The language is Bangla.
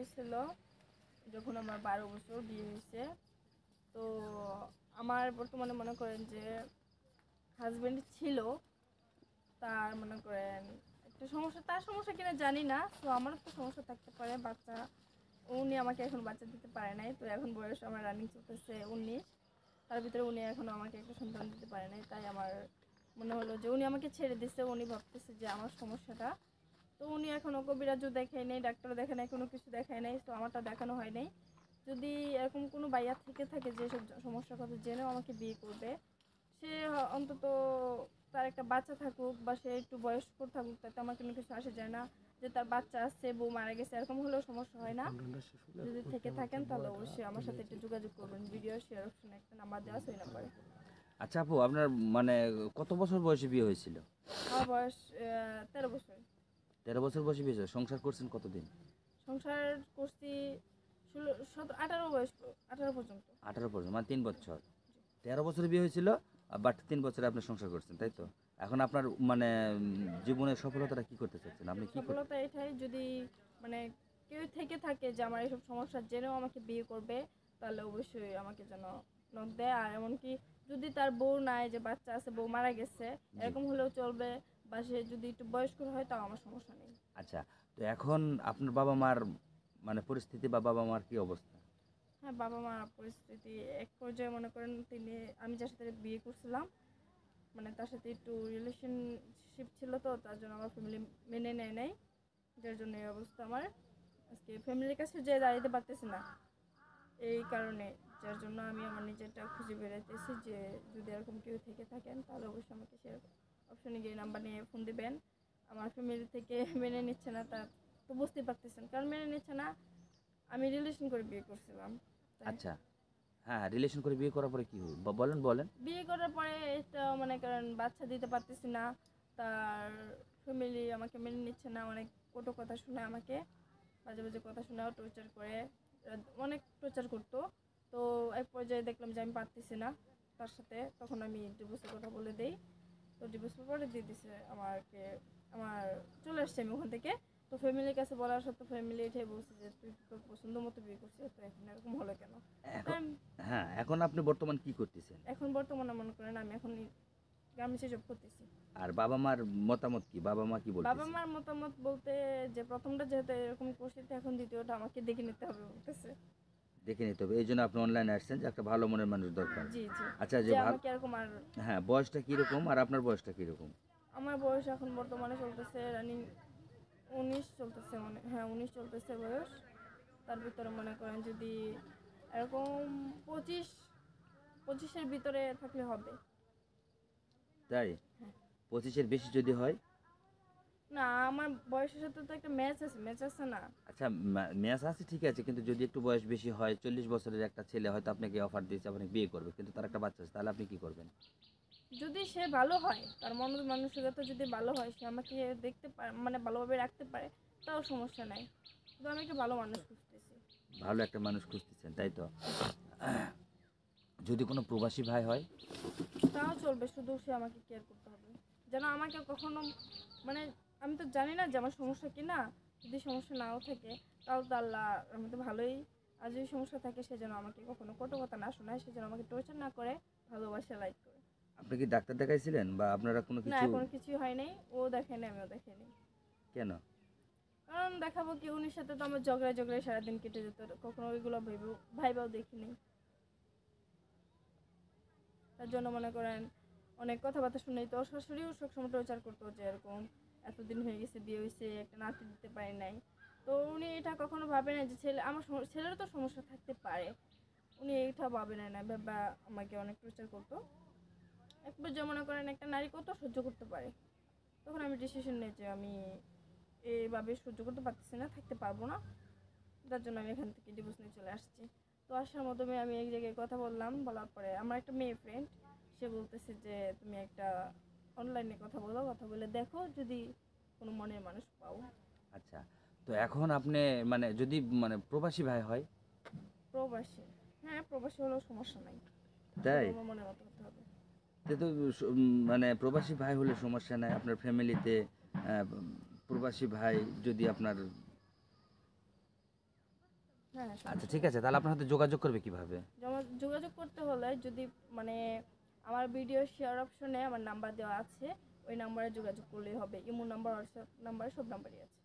হয়েছিল যখন আমার 12 বছর বিয়ে হয়েছে। তো আমার বর্তমানে মনে করেন যে হাজব্যান্ড ছিল, তার মনে করেন একটা সমস্যা, তার সমস্যা কিনা জানি না, তো আমারও তো সমস্যা থাকতে পারে। বাচ্চা, উনি আমাকে এখন বাচ্চা দিতে পারে নাই, তো এখন বয়স আমার রানিং চলতেছে 19। তার ভিতরে উনি এখনও আমাকে একটা সন্তান দিতে পারে নাই, তাই আমার মনে হলো যে উনি আমাকে ছেড়ে দিচ্ছে, উনি ভাবতেছে যে আমার সমস্যাটা। তো উনি এখনও কবিরাজও দেখায় নেই, ডাক্তারও দেখে নাই, কোনো কিছু দেখায় নাই, তো আমারটা দেখানো হয় নাই। যদি এরকম কোনো বাইয়া থেকে থাকে যে সব সমস্যার কথা জেনেও আমাকে বিয়ে করবে, সে অন্তত তার একটা বাচ্চা থাকুক বা সে একটু বয়স্ক থাকুক, তাতে আমার কোনো কিছু আসে যায় না। যে তার বাচ্চা আছে, বউ মারা গেছে, এরকম হলেও সমস্যা হয় না। যদি থেকে থাকেন তাহলে অবশ্যই আমার সাথে একটু যোগাযোগ করবেন। ভিডিও শেয়ার অপশনে একটা নাম্বার দেওয়া আছে, ওই নাম্বারে। আচ্ছা আপু, আপনার মানে কত বছর বয়সে বিয়ে হয়েছিল? আমার বয়স 13 বছর। 13 বছর বয়সে বিয়ে হয়েছিল। সংসার করছেন কতদিন? সংসার করছি 18 বয়স, 18 পর্যন্ত। 18 পর্যন্ত, মানে 3 বছর। 13 বছরে বিয়ে হয়েছিল, বাট 3 বছরে আপনি সংসার করছেন, তাই তো? এখন আপনার মানে জীবনের সফলতাটা কি করতে চাচ্ছেন? আপনি কি করতে? সফলতা এটাই, যদি মানে কেউ থেকে থাকে যে আমার এইসব সমস্যা জেনেও আমাকে বিয়ে করবে, তাহলে অবশ্যই আমাকে যেন নক দেয়। আর এমনকি যদি তার বউ নাই, যে বাচ্চা আছে, বউ মারা গেছে, জি। এরকম হলেও চলবে, বা সে যদি একটু বয়স্ক হয় তাও আমার সমস্যা নেই। আচ্ছা, তো এখন আপনার বাবা মার মানে পরিস্থিতি বা বাবা মার কি অবস্থা? হ্যাঁ, বাবা মা পরিস্থিতি এক পর্যায়ে মনে করেন, আমি যার সাথে বিয়ে করছিলাম, মানে তার সাথে একটু রিলেশনশিপ ছিল, তো তার জন্য আমার ফ্যামিলি মেনে নেয় নাই, যার জন্য এই অবস্থা আমার। আজকে ফ্যামিলির কাছে যে দাঁড়াতে পারতেছি না, এই কারণে, যার জন্য আমি আমার নিজেরটা খুঁজে বেড়াইতেছি যে যদি এরকম কেউ থেকে থাকেন তাহলে অবশ্যই আমাকে সে অপশনে গিয়ে নাম্বার নিয়ে ফোন দিবেন। আমার ফ্যামিলি থেকে মেনে নিচ্ছে না, তা তো বুঝতেই পারতেছেন, কারণ মেনে নিচ্ছে না। আমি রিলেশন করে বিয়ে করছিলাম, তাই আচ্ছা, হ্যাঁ, রিলেশন করে বিয়ে করার পরে কি হলো বলেন বলেন। বিয়ে করার পরে এটা মনে করেন বাচ্চা দিতে পারতেছি না, তার ফ্যামিলি আমাকে মেনে নিচ্ছে না, অনেক কটু কথা শুনে আমাকে, বাজে বাজে কথা শুনেও টর্চার করে, অনেক টর্চার করতো। তো এক পর্যায়ে দেখলাম যে আমি পারতেছি না তার সাথে, তখন আমি ডিভোর্সের কথা বলে দেই। তো ডিভোর্স পেপারে দিয়ে দিছে আমাকে, আমার চলে আসছে আমি ওখান থেকে। তো ফ্যামিলির কাছে বলার সত্ত্বেও ফ্যামিলি এটাই বলছে যে তুই তোর পছন্দ মতো বিয়ে করছিস, তো এখন এরকম হলো কেন। এখন, হ্যাঁ, এখন আপনি বর্তমান কি করতেছেন? এখন বর্তমানে মনে করেন আমি এখন গার্মেন্টসে জব করতেছি। আর বাবা মার মতামত কি? বাবা মা কি বাবা বলতেছে? মার মতামত বলতে, যে প্রথমটা যেহেতু এরকম করছি, তো এখন দ্বিতীয়টা আমাকে দেখে নিতে হবে বলতেছে। দেখে নিতে হবে, এই জন্য আপনি অনলাইনে আসছেন যে একটা ভালো মনের মানুষ দরকার। জি জি, আচ্ছা, যে যে ভালো, আমাকে এরকম আর। হ্যাঁ, বয়সটা কীরকম আর আপনার বয়সটা কীরকম? আমার বয়স এখন বর্তমানে চলতেছে রানিং 19 চলতেছে, মানে হ্যাঁ 19 চলতেছে বয়স। তার ভিতরে মনে করেন যদি এরকম 25-25-এর ভিতরে থাকলে হবে। তাই? হ্যাঁ। 25-এর বেশি যদি হয়? না, আমার বয়সের সাথে তো একটা ম্যাচ আছে না। আচ্ছা, মেয়াজ আছে ঠিক আছে, কিন্তু যদি একটু বয়স বেশি হয়, 40 বছরের একটা ছেলে হয়তো আপনাকে অফার দিয়েছে, আপনাকে বিয়ে করবে, কিন্তু তার একটা বাচ্চা আছে, তাহলে আপনি কি করবেন? যদি সে ভালো হয়, তার মানসিকতা যদি ভালো হয়, সে আমাকে দেখতে পারে, মানে ভালোভাবে রাখতে পারে, তাও সমস্যা নাই। কিন্তু আমি একটা ভালো মানুষ খুঁজতেছি। ভালো একটা মানুষ খুঁজতেছেন, তাই তো? যদি কোনো প্রবাসী ভাই হয়? তাও চলবে, শুধু সে আমাকে কেয়ার করতে হবে, যেন আমাকে কখনো, মানে আমি তো জানি না যে আমার সমস্যা কি না। যদি সমস্যা নাও থাকে তাও তো আল্লাহ আমাদের ভালোই। আর যদি সমস্যা থাকে, সে যেন আমাকে কখনো কটু কথা না শোনায়, সে যেন আমাকে টর্চার না করে, ভালোবাসা লাইক করে। আপনি কি ডাক্তার দেখাইছিলেন বা আপনারা কোনো না, কিছু? এখনো কিছুই হয় নাই, ও দেখে নাই, আমিও দেখিনি। কেন? কারণ দেখাবো কি, উনির সাথে তো আমার ঝগড়ায় ঝগড়ায় সারাদিন কেটে যেত, কখনো ওইগুলো ভাইবাও দেখিনি। তার জন্য মনে করেন অনেক কথাবার্তা শুনেই তো, ওর শাশুড়িও সবসময় টর্চার করতো যে এরকম এতদিন হয়ে গেছে, বিয়ে হয়েছে, একটা নাতি দিতে পারি নাই। তো উনি এটা কখনো ভাবে না যে ছেলেরও তো সমস্যা থাকতে পারে, উনি এটা ভাবে না বাবা। আমাকে অনেক টর্চার করতো। এক পর্যায়ে মনে করেন একটা নারী কত সহ্য করতে পারে, তখন আমি ডিসিশন নিই যে আমি এইভাবে সহ্য করতে পারতেছি না, থাকতে পারবো না। তার জন্য আমি এখান থেকে ডিভোর্স নিয়ে চলে আসছি। তো আসার মাধ্যমে আমি এক জায়গায় কথা বললাম, বলার পরে আমার একটা মেয়ে ফ্রেন্ড, সে বলতেছে যে তুমি একটা অনলাইনে কথা বলো, কথা বলে দেখো যদি কোনো মনের মানুষ পাও। আচ্ছা, তো এখন আপনি মানে যদি মানে প্রবাসী ভাই হয়? প্রবাসী, হ্যাঁ প্রবাসী হলেও সমস্যা নাই, শুধু তাই? আমার মনের মতো হতে হবে। তো মানে প্রবাসী ভাই হলে সমস্যা নাই আপনার ফ্যামিলিতে? প্রবাসী ভাই যদি আপনার হ্যাঁ আচ্ছা ঠিক আছে, তাহলে আপনার সাথে যোগাযোগ করবে কিভাবে? যেমন যোগাযোগ করতে হলে যদি মানে আমার ভিডিও শেয়ার অপশনে আমার নাম্বার দেওয়া আছে, ওই নাম্বারে যোগাযোগ করলেই হবে। ইমো নাম্বার, হোয়াটসঅ্যাপ নাম্বার, সব নাম্বারই আছে।